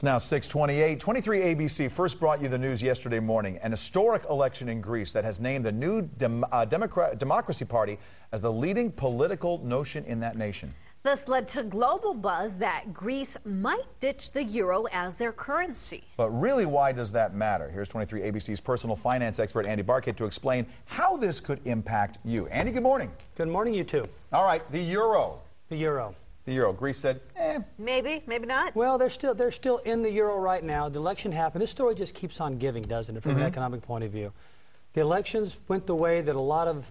It's now 6:28. 23 ABC first brought you the news yesterday morning. An historic election in Greece that has named the new Democracy Party as the leading political notion in that nation. This led to global buzz that Greece might ditch the euro as their currency. But really, why does that matter? Here's 23 ABC's personal finance expert, Andy Barkett, to explain how this could impact you. Andy, good morning. Good morning, you two. All right, the euro. The euro. The euro. Greece said, Maybe, maybe not. Well, they're still in the euro right now. The election happened. This story just keeps on giving, doesn't it, from an economic point of view? The elections went the way that a lot of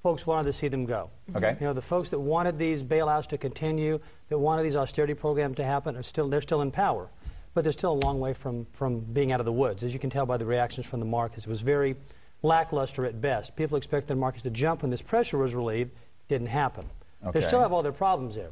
folks wanted to see them go. Okay. You know, the folks that wanted these bailouts to continue, that wanted these austerity programs to happen, they're still in power. But they're still a long way from being out of the woods. As you can tell by the reactions from the markets, it was very lackluster at best. People expected the markets to jump when this pressure was relieved. Didn't happen. Okay. They still have all their problems there.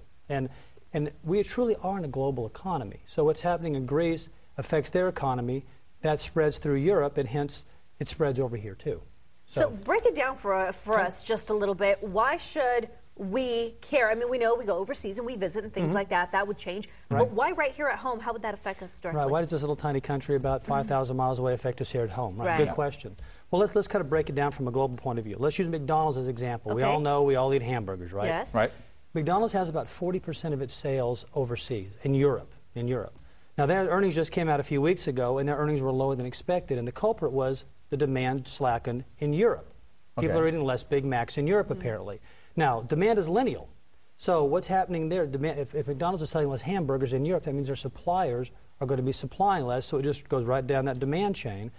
And we truly are in a global economy. So what's happening in Greece affects their economy. That spreads through Europe, and hence it spreads over here too. So break it down for us just a little bit. Why should we care? I mean, we know we go overseas and we visit and things like that. That would change. Right. But why right here at home? How would that affect us directly? Right. Why does this little tiny country about 5,000 miles away affect us here at home? Right. Good question. Well, let's kind of break it down from a global point of view. Let's use McDonald's as an example. Okay. We all know we all eat hamburgers, right? Yes. Right. McDonald's has about 40% of its sales overseas, in Europe. Now, their earnings just came out a few weeks ago, and their earnings were lower than expected, and the culprit was the demand slackened in Europe. People are eating less Big Macs in Europe, apparently. Now, demand is lineal. So what's happening there, if McDonald's is selling less hamburgers in Europe, that means their suppliers are going to be supplying less, so it just goes right down that demand chain,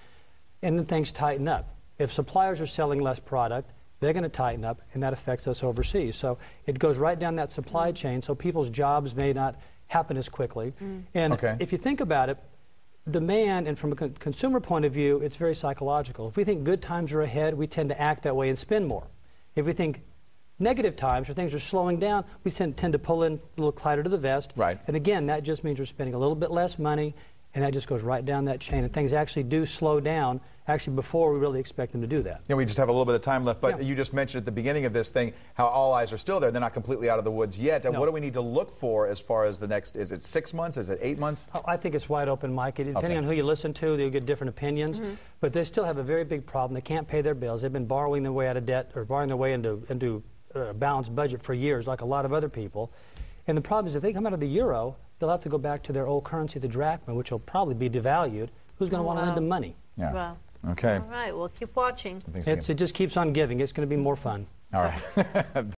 and then things tighten up. If suppliers are selling less product, they're going to tighten up, and that affects us overseas. So it goes right down that supply chain, so people's jobs may not happen as quickly. And if you think about it, demand, and from a consumer point of view, it's very psychological. If we think good times are ahead, we tend to act that way and spend more. If we think negative times or things are slowing down, we tend to pull in a little tighter to the vest. Right. And again, that just means we're spending a little bit less money, and that just goes right down that chain. And things actually do slow down, actually, before we really expect them to do that. You know, we just have a little bit of time left, but you just mentioned at the beginning of this thing how all eyes are still there. They're not completely out of the woods yet. And what do we need to look for as far as the next, is it 6 months? Is it 8 months? Oh, I think it's wide open, Mike. Depending on who you listen to, they'll get different opinions. But they still have a very big problem. They can't pay their bills. They've been borrowing their way out of debt, or borrowing their way into a balanced budget for years, like a lot of other people. And the problem is, if they come out of the euro, they'll have to go back to their old currency, the drachma, which will probably be devalued. Who's going to want to lend them money? Yeah. Wow. Okay. All right, we'll keep watching. It just keeps on giving. It's going to be more fun. All right.